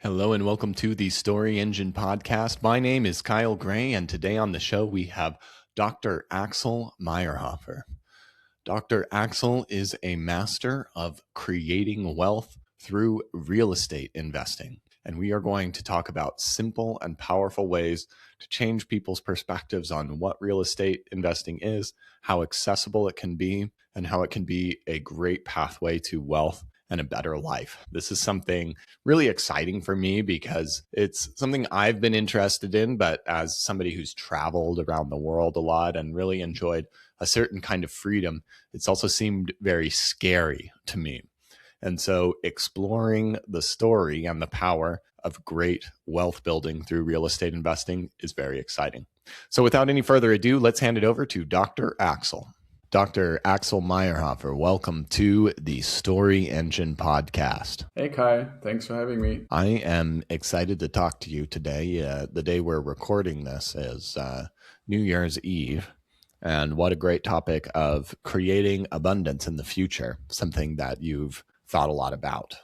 Hello and welcome to the Story Engine podcast. My name is Kyle Gray, and today on the show we have Dr. Axel Meierhoefer. Dr. Axel is a master of creating wealth through real estate investing. And we are going to talk about simple and powerful ways to change people's perspectives on what real estate investing is, how accessible it can be, and how it can be a great pathway to wealth and a better life. This is something really exciting for me because it's something I've been interested in, but as somebody who's traveled around the world a lot and really enjoyed a certain kind of freedom, it's also seemed very scary to me. And so exploring the story and the power of great wealth building through real estate investing is very exciting. So without any further ado, let's hand it over to Dr. Axel. Dr. Axel Meierhoefer, welcome to the Story Engine podcast. Hey, Kai. Thanks for having me. I am excited to talk to you today. The day we're recording this is New Year's Eve. And what a great topic of creating abundance in the future, something that you've thought a lot about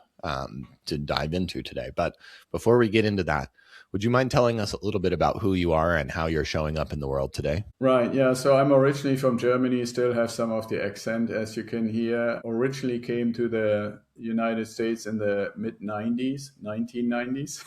to dive into today. But before we get into that, would you mind telling us a little bit about who you are and how you're showing up in the world today? Right. Yeah. So I'm originally from Germany, still have some of the accent, as you can hear. Originally came to the United States in the mid-90s, 1990s,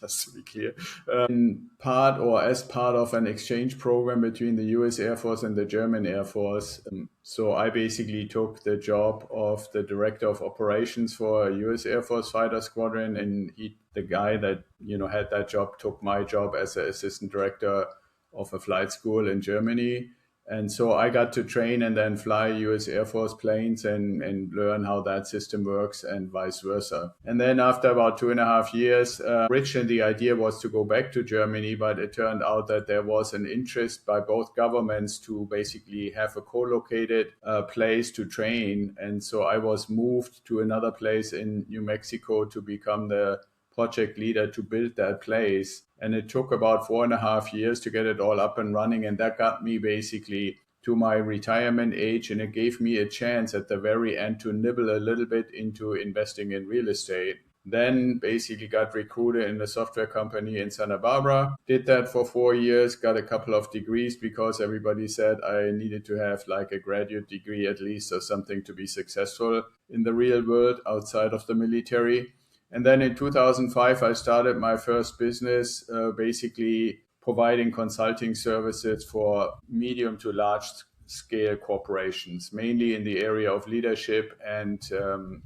just to be clear, as part of an exchange program between the US Air Force and the German Air Force. So I basically took the job of the director of operations for a US Air Force fighter squadron, and the guy that had that job took my job as an assistant director of a flight school in Germany. And so I got to train and then fly US Air Force planes and learn how that system works and vice versa. And then after about 2.5 years, originally the idea was to go back to Germany, but it turned out that there was an interest by both governments to basically have a co-located place to train. And so I was moved to another place in New Mexico to become the project leader to build that place. And it took about 4.5 years to get it all up and running. And that got me basically to my retirement age. And it gave me a chance at the very end to nibble a little bit into investing in real estate. Then basically got recruited in a software company in Santa Barbara. Did that for 4 years, got a couple of degrees because everybody said I needed to have like a graduate degree at least or something to be successful in the real world outside of the military. And then in 2005, I started my first business, basically providing consulting services for medium to large scale corporations, mainly in the area of leadership and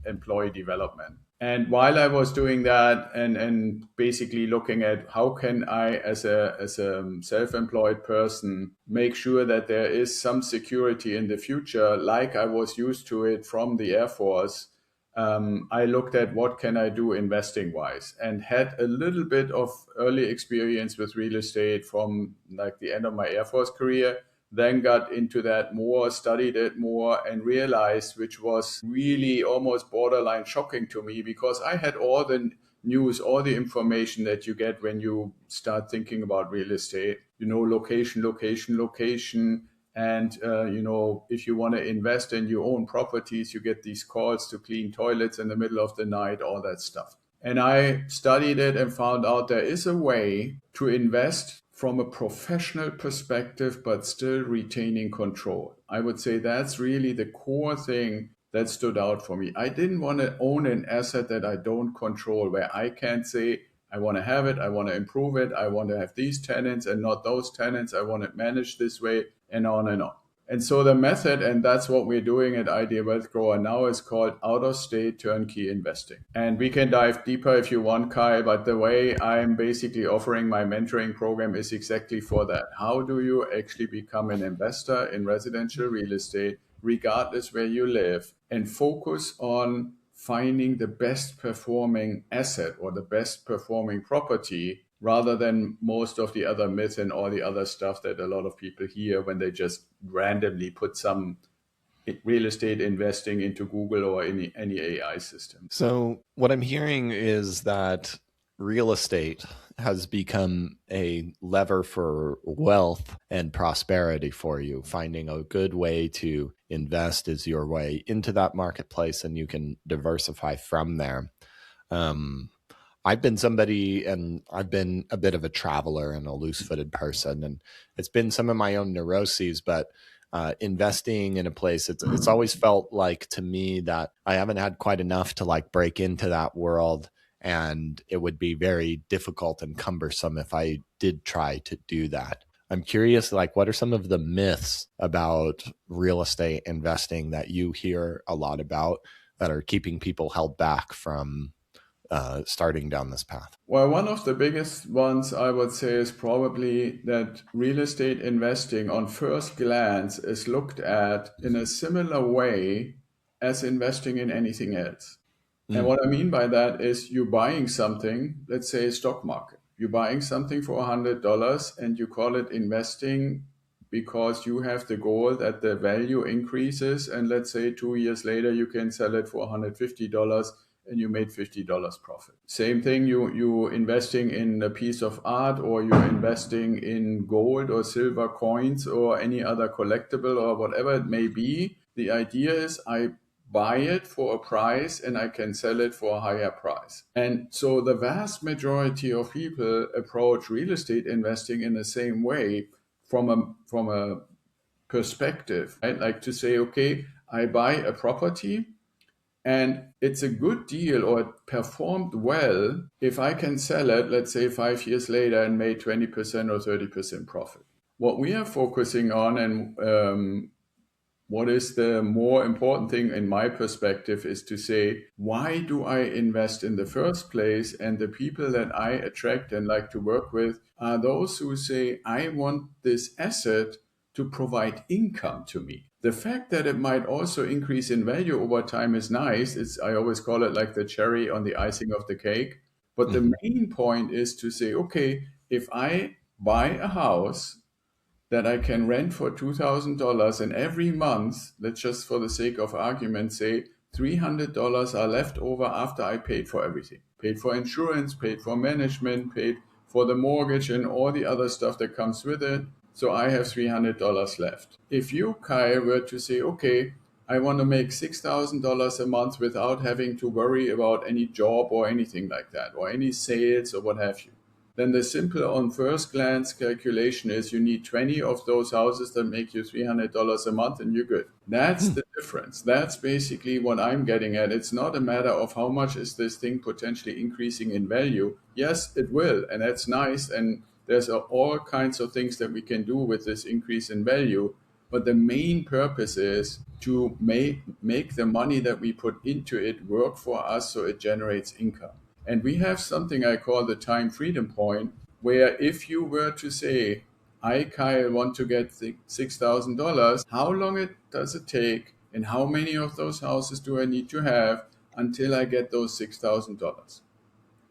employee development. And while I was doing that and basically looking at how can I, as a self-employed person, make sure that there is some security in the future, like I was used to it from the Air Force, I looked at what can I do investing wise and had a little bit of early experience with real estate from like the end of my Air Force career, then got into that more, studied it more and realized, which was really almost borderline shocking to me because I had all the news, all the information that you get when you start thinking about real estate, location. And, if you want to invest in your own properties, you get these calls to clean toilets in the middle of the night, all that stuff. And I studied it and found out there is a way to invest from a professional perspective, but still retaining control. I would say that's really the core thing that stood out for me. I didn't want to own an asset that I don't control, where I can't say, I want to have it, I want to improve it, I want to have these tenants and not those tenants, I want it managed this way, and on and on. And so the method, and that's what we're doing at Idea Wealth Grower now, is called out-of-state turnkey investing. And we can dive deeper if you want, Kai, but the way I'm basically offering my mentoring program is exactly for that. How do you actually become an investor in residential real estate, regardless where you live, and focus on finding the best performing asset or the best performing property rather than most of the other myths and all the other stuff that a lot of people hear when they just randomly put some real estate investing into Google or any AI system. So what I'm hearing is that real estate has become a lever for wealth and prosperity for you. Finding a good way to invest is your way into that marketplace, and you can diversify from there. I've been somebody, and I've been a bit of a traveler and a loose-footed person, and it's been some of my own neuroses, but investing in a place, it's always felt like to me that I haven't had quite enough to like break into that world, and it would be very difficult and cumbersome if I did try to do that. I'm curious, like, what are some of the myths about real estate investing that you hear a lot about that are keeping people held back from starting down this path? Well, one of the biggest ones I would say is probably that real estate investing on first glance is looked at in a similar way as investing in anything else. And Mm, what I mean by that is you buying something, let's say stock market. You're buying something for $100 and you call it investing because you have the goal that the value increases. And let's say 2 years later, you can sell it for $150 and you made $50 profit. Same thing, you investing in a piece of art, or you're investing in gold or silver coins or any other collectible or whatever it may be. The idea is I buy it for a price and I can sell it for a higher price. And so the vast majority of people approach real estate investing in the same way from a perspective, right? Like to say, okay, I buy a property and it's a good deal or it performed well if I can sell it, let's say 5 years later, and made 20% or 30% profit. What we are focusing on, and what is the more important thing in my perspective, is to say, why do I invest in the first place? And the people that I attract and like to work with are those who say, I want this asset to provide income to me. The fact that it might also increase in value over time is nice. I always call it like the cherry on the icing of the cake. But the mhm, main point is to say, okay, if I buy a house that I can rent for $2,000, and every month, let's just for the sake of argument say $300 are left over after I paid for everything, paid for insurance, paid for management, paid for the mortgage and all the other stuff that comes with it. So I have $300 left. If you, Kai, were to say, okay, I want to make $6,000 a month without having to worry about any job or anything like that, or any sales or what have you, then the simple on first glance calculation is you need 20 of those houses that make you $300 a month and you're good. That's mm, the difference. That's basically what I'm getting at. It's not a matter of how much is this thing potentially increasing in value. Yes, it will, and that's nice. And there's all kinds of things that we can do with this increase in value. But the main purpose is to make the money that we put into it work for us so it generates income. And we have something I call the time freedom point, where if you were to say, I, Kyle, want to get $6,000, how long does it take and how many of those houses do I need to have until I get those $6,000?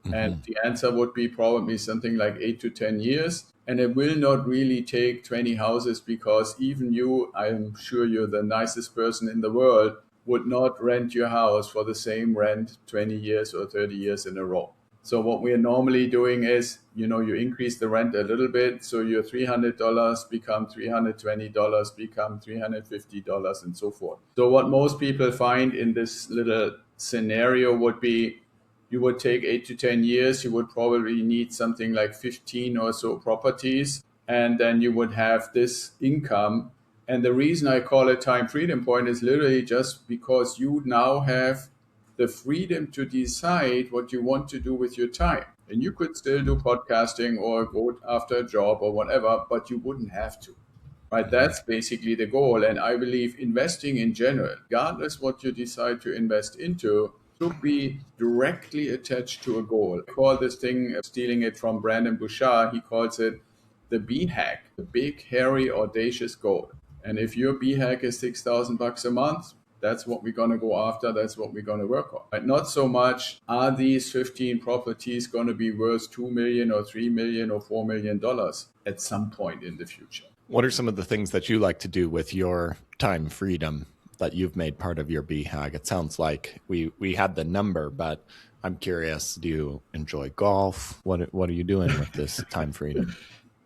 And mhm. the answer would be probably something like 8 to 10 years. And it will not really take 20 houses, because even you, I'm sure you're the nicest person in the world, would not rent your house for the same rent 20 years or 30 years in a row. So what we are normally doing is, you increase the rent a little bit. So your $300 become $320, become $350 and so forth. So what most people find in this little scenario would be, you would take 8 to 10 years, you would probably need something like 15 or so properties, and then you would have this income. And the reason I call it time freedom point is literally just because you now have the freedom to decide what you want to do with your time. And you could still do podcasting or go after a job or whatever, but you wouldn't have to. Right, Mhm. that's basically the goal. And I believe investing in general, regardless what you decide to invest into, should be directly attached to a goal. I call this thing, stealing it from Brandon Bouchard, he calls it the B hack, the big, hairy, audacious goal. And if your B hack is $6,000 a month, that's what we're going to go after. That's what we're going to work on. Right? Not so much, are these 15 properties going to be worth 2 million or 3 million or $4 million at some point in the future? What are some of the things that you like to do with your time freedom that you've made part of your BHAG? It sounds like we had the number, but I'm curious, do you enjoy golf? What are you doing with this time freedom?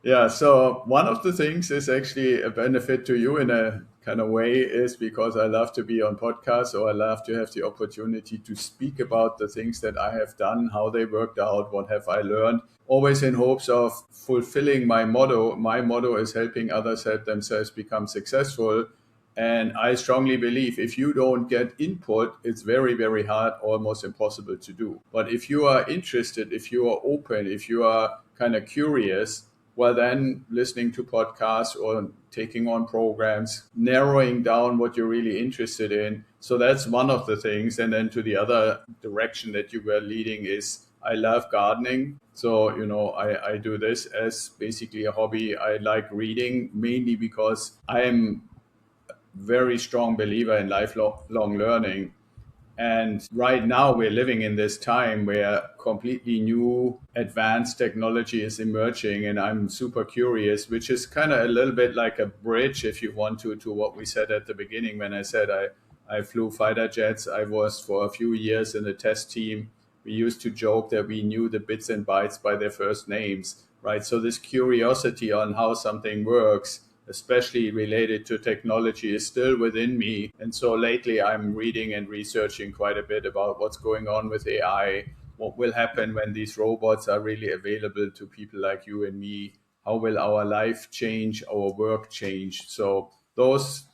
Yeah, so one of the things is actually a benefit to you in a kind of way is because I love to be on podcasts, or I love to have the opportunity to speak about the things that I have done, how they worked out, what have I learned, always in hopes of fulfilling my motto. My motto is helping others help themselves become successful. And I strongly believe if you don't get input, it's very, very hard, almost impossible to do. But if you are interested, if you are open, if you are kind of curious, well, then listening to podcasts or taking on programs, narrowing down what you're really interested in. So that's one of the things. And then to the other direction that you were leading is I love gardening. So, I do this as basically a hobby. I like reading mainly because I am very strong believer in lifelong learning. And right now, we're living in this time where completely new advanced technology is emerging. And I'm super curious, which is kind of a little bit like a bridge, if you want to what we said at the beginning when I said I flew fighter jets. I was for a few years in the test team. We used to joke that we knew the bits and bytes by their first names, right? So, this curiosity on how something works, especially related to technology, is still within me. And so lately I'm reading and researching quite a bit about what's going on with AI, what will happen when these robots are really available to people like you and me, how will our life change, our work change. So those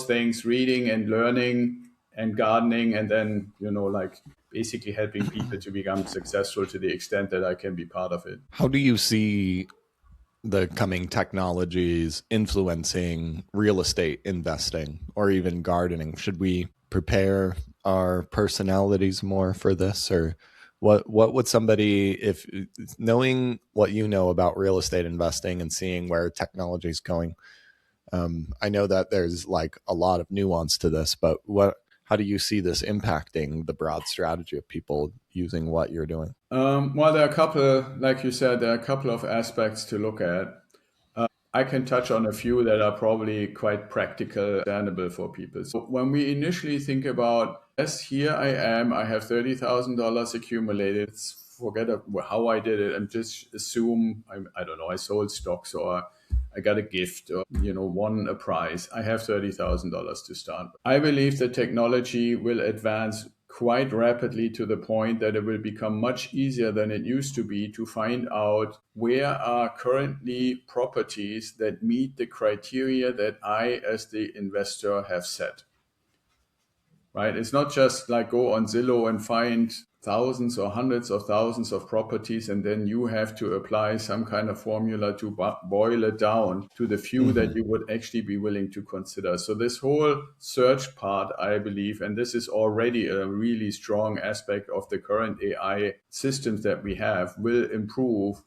things, reading and learning and gardening, and then, like basically helping people to become successful to the extent that I can be part of it. How do you see the coming technologies influencing real estate investing or even gardening? Should we prepare our personalities more for this, or what would somebody, if knowing what you know about real estate investing and seeing where technology is going? I know that there's like a lot of nuance to this, but how do you see this impacting the broad strategy of people using what you're doing? Well, there are a couple, like you said, there are a couple of aspects to look at. I can touch on a few that are probably quite practical, understandable for people. So when we initially think about, yes, here I am, I have $30,000 accumulated. Forget how I did it and just assume, I don't know, I sold stocks or I got a gift or, won a prize. I have $30,000 to start. I believe that technology will advance quite rapidly to the point that it will become much easier than it used to be to find out where are currently properties that meet the criteria that I, as the investor, have set. Right? It's not just like go on Zillow and find thousands or hundreds of thousands of properties, and then you have to apply some kind of formula to boil it down to the few that Mm-hmm. you would actually be willing to consider. So, this whole search part, I believe, and this is already a really strong aspect of the current AI systems that we have, will improve.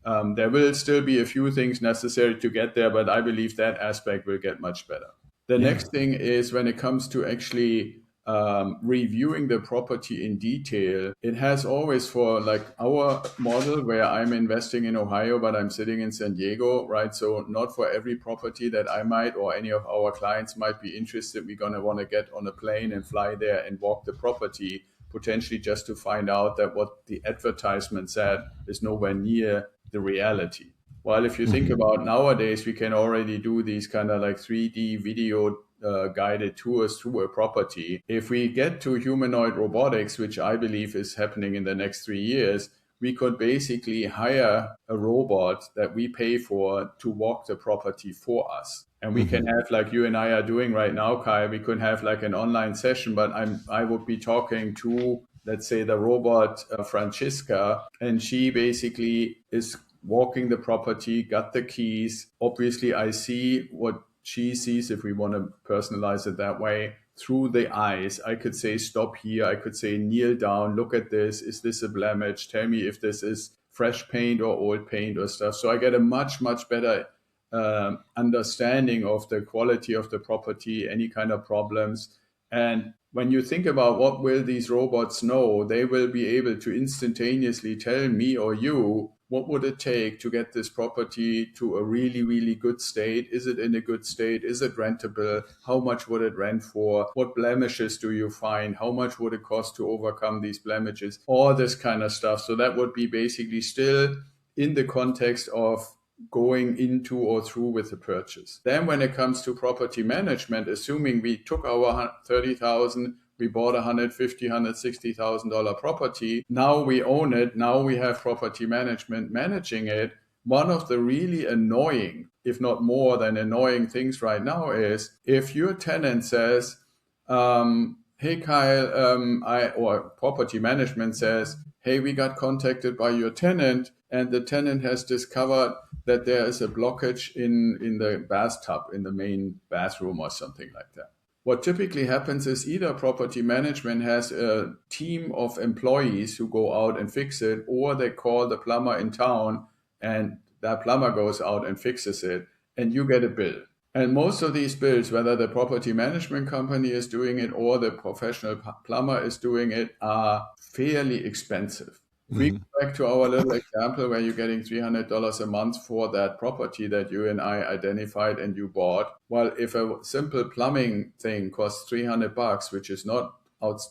There will still be a few things necessary to get there, but I believe that aspect will get much better. The Yeah. next thing is when it comes to actually reviewing the property in detail. It has always, for like our model where I'm investing in Ohio, but I'm sitting in San Diego, right? So not for every property that I might or any of our clients might be interested, we're going to want to get on a plane and fly there and walk the property, potentially just to find out that what the advertisement said is nowhere near the reality. While if you think Mm-hmm. about nowadays, we can already do these kind of like 3D video guided tours through a property. If we get to humanoid robotics, which I believe is happening in the next 3 years, we could basically hire a robot that we pay for to walk the property for us. And we can Mm-hmm. have, like you and I are doing right now, Kai, we could have like an online session, but I would be talking to, let's say, the robot Francisca, and she basically is walking the property, got the keys. Obviously, I see what she sees, if we want to personalize it that way, through the eyes. I could say, stop here. I could say, kneel down, look at this. Is this a blemish? Tell me if this is fresh paint or old paint or stuff. So I get a much, much better understanding of the quality of the property, any kind of problems. And when you think about what will these robots know, they will be able to instantaneously tell me or you what would it take to get this property to a really, really good state. Is it in a good state? Is it rentable? How much would it rent for? What blemishes do you find? How much would it cost to overcome these blemishes? All this kind of stuff. So that would be basically still in the context of going into or through with the purchase. Then when it comes to property management, assuming we took our 30,000, we bought $150,000, $160,000 property. Now we own it. Now we have property management managing it. One of the really annoying, if not more than annoying things right now is if your tenant says, hey Kyle, or property management says, hey, we got contacted by your tenant and the tenant has discovered that there is a blockage in the bathtub, in the main bathroom or something like that. What typically happens is either property management has a team of employees who go out and fix it, or they call the plumber in town and that plumber goes out and fixes it, and you get a bill. And most of these bills, whether the property management company is doing it or the professional plumber is doing it, are fairly expensive. If we go back to our little example where you're getting $300 a month for that property that you and I identified and you bought, well, if a simple plumbing thing costs $300, which is not out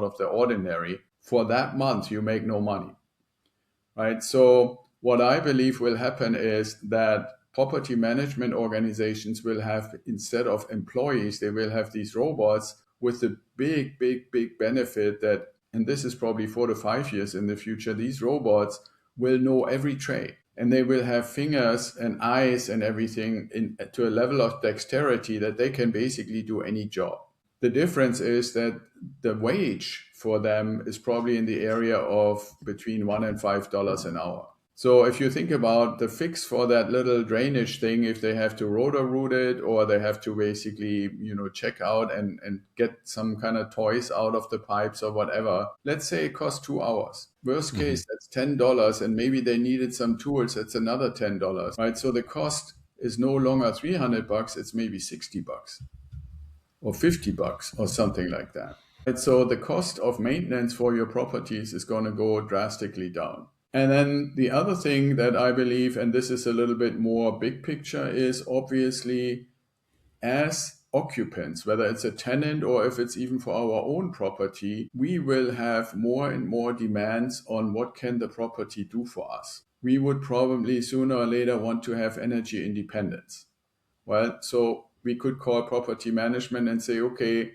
of the ordinary, for that month you make no money, right? So what I believe will happen is that property management organizations will have, instead of employees, they will have these robots with the big benefit that, and this is probably 4 to 5 years in the future, these robots will know every trade and they will have fingers and eyes and everything to a level of dexterity that they can basically do any job. The difference is that the wage for them is probably in the area of between $1 and $5 an hour. So if you think about the fix for that little drainage thing, if they have to rotor root it or they have to basically, check out and get some kind of toys out of the pipes or whatever, let's say it costs 2 hours. Worst case, that's $10, and maybe they needed some tools, that's another $10, right? So the cost is no longer $300, it's maybe $60 or $50 or something like that. And so the cost of maintenance for your properties is going to go drastically down. And then the other thing that I believe, and this is a little bit more big picture, is obviously as occupants, whether it's a tenant or if it's even for our own property, we will have more and more demands on what can the property do for us. We would probably sooner or later want to have energy independence. Well, so we could call property management and say, okay,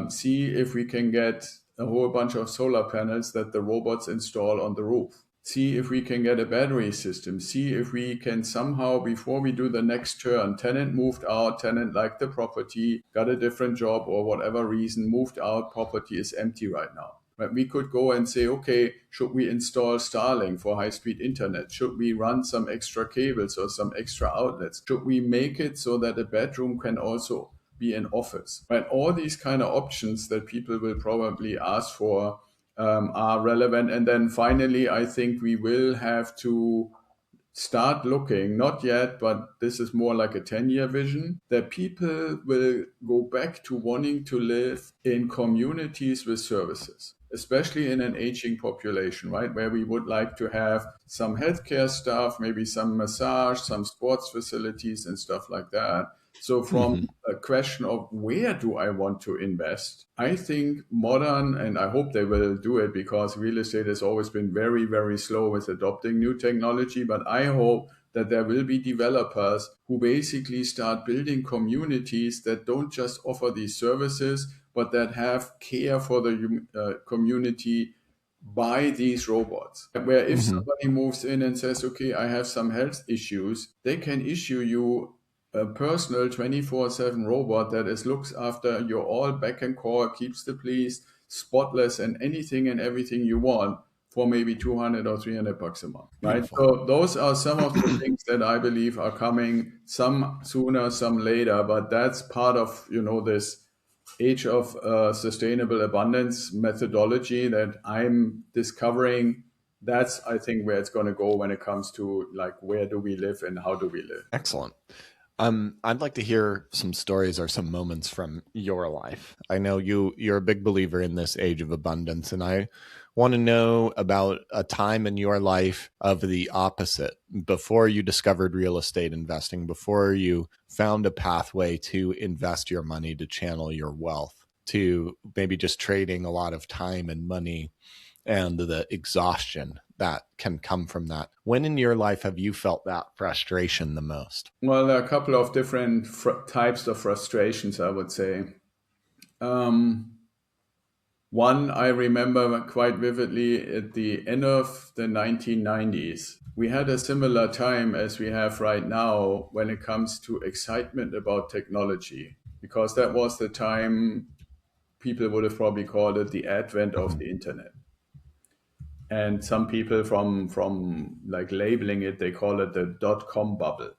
see if we can get a whole bunch of solar panels that the robots install on the roof. See if we can get a battery system. See if we can somehow, before we do the next turn, tenant moved out, tenant liked the property, got a different job or whatever reason, moved out, property is empty right now. But we could go and say, okay, should we install Starlink for high-speed internet? Should we run some extra cables or some extra outlets? Should we make it so that a bedroom can also be an office? Right? All these kind of options that people will probably ask for are relevant. And then finally, I think we will have to start looking, not yet, but this is more like a 10-year vision, that people will go back to wanting to live in communities with services, especially in an aging population, right? Where we would like to have some healthcare stuff, maybe some massage, some sports facilities and stuff like that. So from a question of where do I want to invest, I think modern, and I hope they will do it because real estate has always been very, very slow with adopting new technology, but I hope that there will be developers who basically start building communities that don't just offer these services, but that have care for the community by these robots. Where if somebody moves in and says, okay, I have some health issues, they can issue you a personal 24/7 robot that looks after your all beck and call, keeps the police spotless and anything and everything you want for maybe $200 or $300 a month, right? Beautiful. So those are some of the things that I believe are coming, some sooner, some later, but that's part of, this age of sustainable abundance methodology that I'm discovering. That's, I think, where it's going to go when it comes to like, where do we live and how do we live? Excellent. I'd like to hear some stories or some moments from your life. I know you're a big believer in this age of abundance, and I want to know about a time in your life of the opposite, before you discovered real estate investing, before you found a pathway to invest your money, to channel your wealth, to maybe just trading a lot of time and money and the exhaustion that can come from that. When in your life have you felt that frustration the most? Well, there are a couple of different types of frustrations, I would say. One I remember quite vividly at the end of the 1990s. We had a similar time as we have right now when it comes to excitement about technology, because that was the time people would have probably called it the advent of the internet. And some people from like labeling it, they call it the dot-com bubble.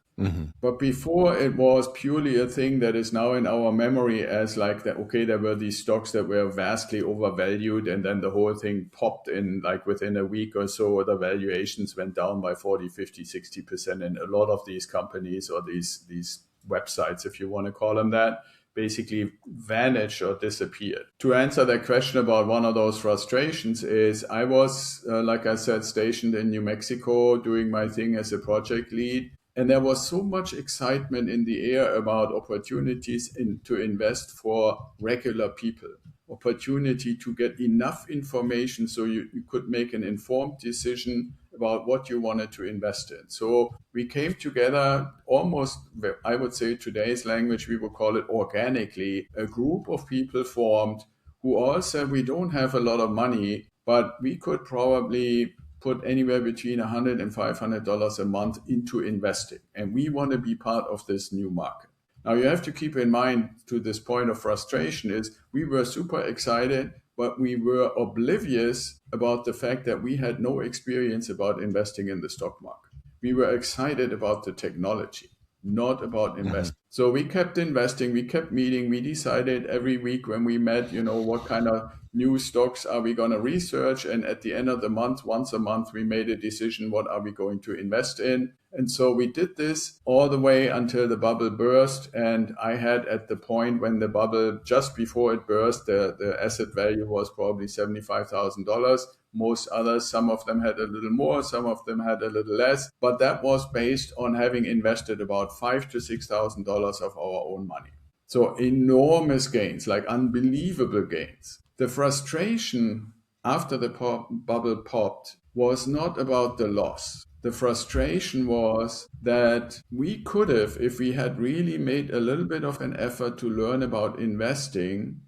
But before, it was purely a thing that is now in our memory as like that, okay, there were these stocks that were vastly overvalued, and then the whole thing popped in like within a week or so, the valuations went down by 40, 50, 60%. And a lot of these companies or these websites, if you want to call them that, basically vanished or disappeared. To answer that question about one of those frustrations is I was, like I said, stationed in New Mexico doing my thing as a project lead. And there was so much excitement in the air about opportunities to invest for regular people, opportunity to get enough information so you could make an informed decision about what you wanted to invest in. So we came together almost, I would say today's language, we would call it organically, a group of people formed who all said we don't have a lot of money, but we could probably put anywhere between $100 and $500 a month into investing. And we want to be part of this new market. Now, you have to keep in mind, to this point of frustration, is we were super excited, but we were oblivious about the fact that we had no experience about investing in the stock market. We were excited about the technology, not about investing. So we kept investing, we kept meeting, we decided every week when we met, what kind of new stocks are we going to research? And at the end of the month, once a month, we made a decision, what are we going to invest in? And so we did this all the way until the bubble burst. And I had, at the point when the bubble, just before it burst, the asset value was probably $75,000. Most others, some of them had a little more, some of them had a little less. But that was based on having invested about $5,000 to $6,000 of our own money. So enormous gains, like unbelievable gains. The frustration after the bubble popped was not about the loss. The frustration was that we could have, if we had really made a little bit of an effort to learn about investing,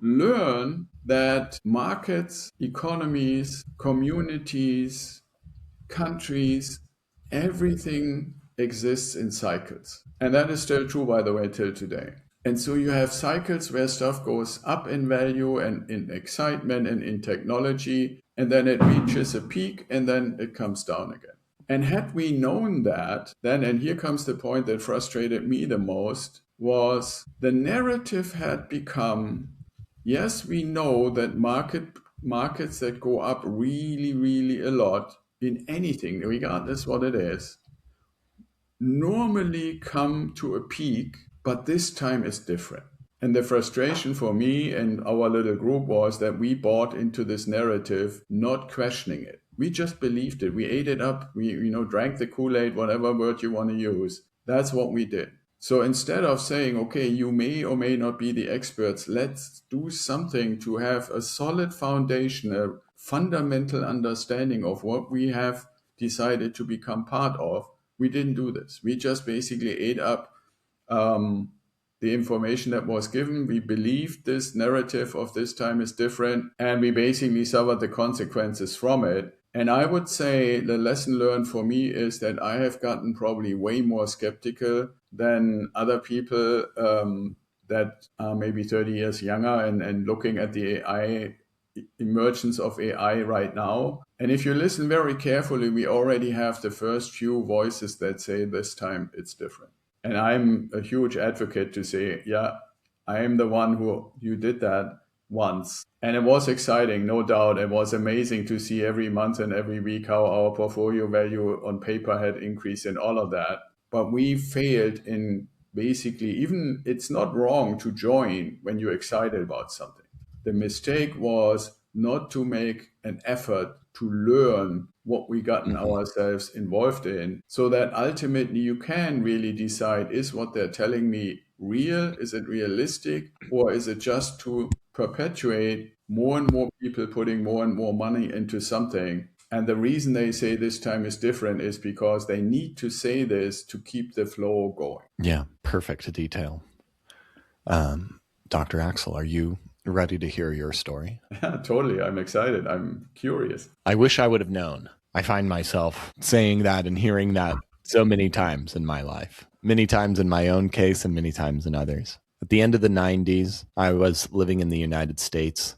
learn that markets, economies, communities, countries, everything exists in cycles. And that is still true, by the way, till today. And so you have cycles where stuff goes up in value and in excitement and in technology, and then it reaches a peak and then it comes down again. And had we known that, then, and here comes the point that frustrated me the most, was the narrative had become, yes, we know that markets that go up really, really a lot in anything, regardless what it is, normally come to a peak, but this time is different. And the frustration for me and our little group was that we bought into this narrative, not questioning it. We just believed it. We ate it up. We, drank the Kool-Aid, whatever word you want to use. That's what we did. So instead of saying, okay, you may or may not be the experts, let's do something to have a solid foundation, a fundamental understanding of what we have decided to become part of. We didn't do this. We just basically ate up the information that was given. We believed this narrative of this time is different, and we basically suffered the consequences from it. And I would say the lesson learned for me is that I have gotten probably way more skeptical than other people that are maybe 30 years younger and looking at the AI emergence of AI right now. And if you listen very carefully, we already have the first few voices that say this time it's different. And I'm a huge advocate to say, yeah, I am the one who you did that once. And it was exciting, no doubt. It was amazing to see every month and every week how our portfolio value on paper had increased and all of that. But we failed in basically, even it's not wrong to join when you're excited about something. The mistake was not to make an effort to learn what we gotten ourselves involved in, so that ultimately you can really decide, is what they're telling me real? Is it realistic? Or is it just to perpetuate more and more people putting more and more money into something And the reason they say this time is different is because they need to say this to keep the flow going. Yeah, perfect detail. Dr. Axel, are you ready to hear your story? Yeah, totally. I'm excited. I'm curious. I wish I would have known. I find myself saying that and hearing that so many times in my life, many times in my own case and many times in others. At the end of the 90s, I was living in the United States.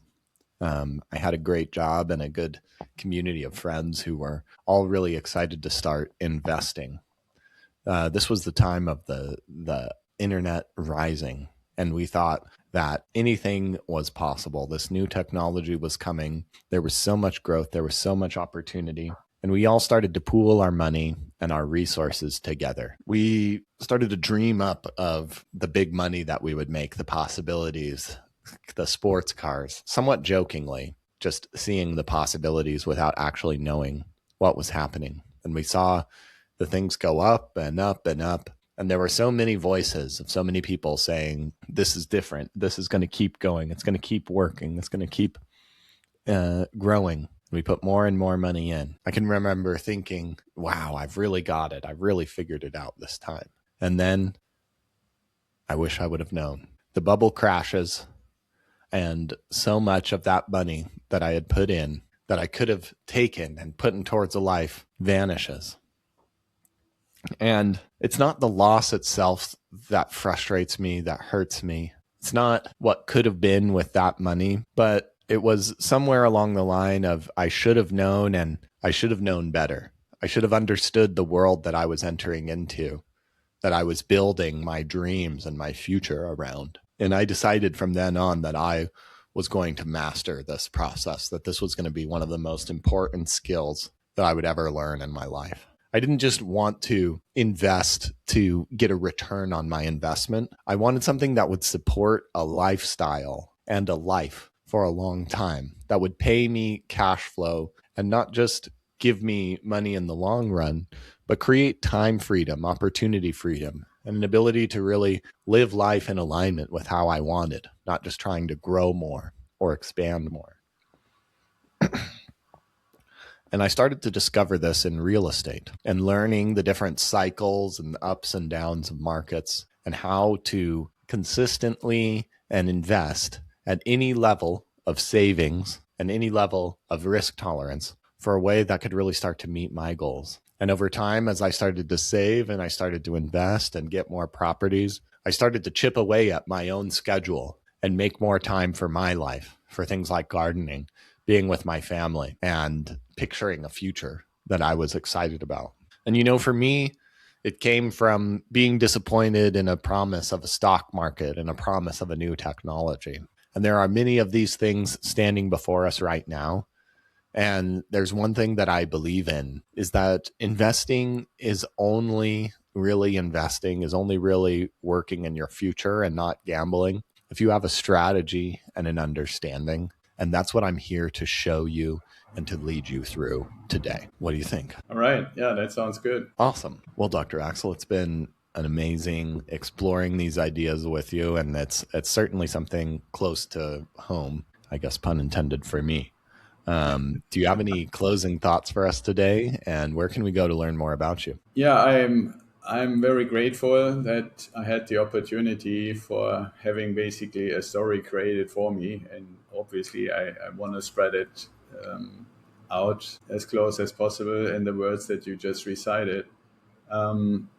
I had a great job and a good community of friends who were all really excited to start investing. This was the time of the internet rising, and we thought that anything was possible. This new technology was coming. There was so much growth. There was so much opportunity. And we all started to pool our money and our resources together. We started to dream up of the big money that we would make, the possibilities, the sports cars, somewhat jokingly, just seeing the possibilities without actually knowing what was happening. And we saw the things go up and up and up. And there were so many voices of so many people saying, this is different. This is going to keep going. It's going to keep working. It's going to keep growing. We put more and more money in. I can remember thinking, wow, I've really got it. I've really figured it out this time. And then I wish I would have known. The bubble crashes, and so much of that money that I had put in, that I could have taken and put in towards a life, vanishes. And it's not the loss itself that frustrates me, that hurts me. It's not what could have been with that money, but it was somewhere along the line of I should have known, and I should have known better. I should have understood the world that I was entering into, that I was building my dreams and my future around. And I decided from then on that I was going to master this process, that this was going to be one of the most important skills that I would ever learn in my life. I didn't just want to invest to get a return on my investment. I wanted something that would support a lifestyle and a life for a long time, that would pay me cash flow and not just give me money in the long run, but create time freedom, opportunity freedom, and an ability to really live life in alignment with how I wanted, not just trying to grow more or expand more. And I started to discover this in real estate and learning the different cycles and the ups and downs of markets and how to consistently and invest at any level of savings and any level of risk tolerance for a way that could really start to meet my goals. And over time, as I started to save and I started to invest and get more properties, I started to chip away at my own schedule and make more time for my life, for things like gardening, being with my family, and picturing a future that I was excited about. And, you know, for me, it came from being disappointed in a promise of a stock market and a promise of a new technology. And there are many of these things standing before us right now. And there's one thing that I believe in, is that investing is only really working in your future and not gambling if you have a strategy and an understanding. And that's what I'm here to show you and to lead you through today. What do you think? All right. Yeah, that sounds good. Awesome. Well, Dr. Axel, it's been an amazing exploring these ideas with you. And it's certainly something close to home, I guess, pun intended, for me. Do you have any closing thoughts for us today? And where can we go to learn more about you? Yeah, I'm very grateful that I had the opportunity for having basically a story created for me, and obviously I want to spread it out as close as possible in the words that you just recited. Um,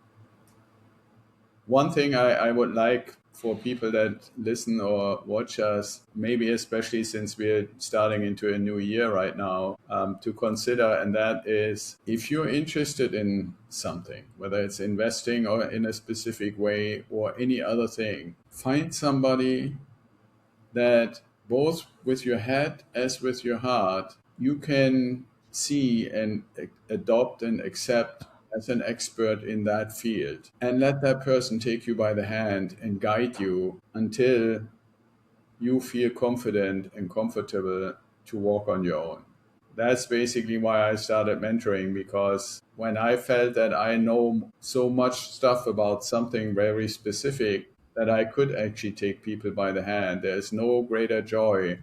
One thing I would like for people that listen or watch us, maybe especially since we're starting into a new year right now, to consider, and that is, if you're interested in something, whether it's investing or in a specific way or any other thing, find somebody that both with your head as with your heart, you can see and adopt and accept as an expert in that field, and let that person take you by the hand and guide you until you feel confident and comfortable to walk on your own. That's basically why I started mentoring, because when I felt that I know so much stuff about something very specific that I could actually take people by the hand, there's no greater joy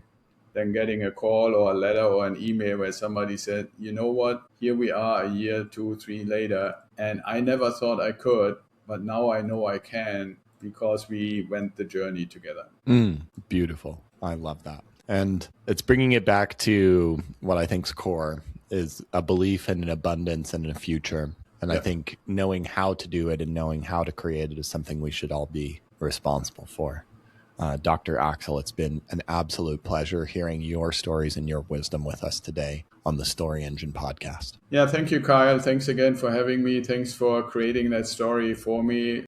than getting a call or a letter or an email where somebody said, you know what, here we are a year, 2, 3 later, and I never thought I could, but now I know I can because we went the journey together. Beautiful. I love that. And it's bringing it back to what I think's core is a belief in an abundance and in a future. And I think knowing how to do it and knowing how to create it is something we should all be responsible for. Dr. Axel, it's been an absolute pleasure hearing your stories and your wisdom with us today on the Story Engine podcast. Yeah, thank you, Kyle. Thanks again for having me. Thanks for creating that story for me.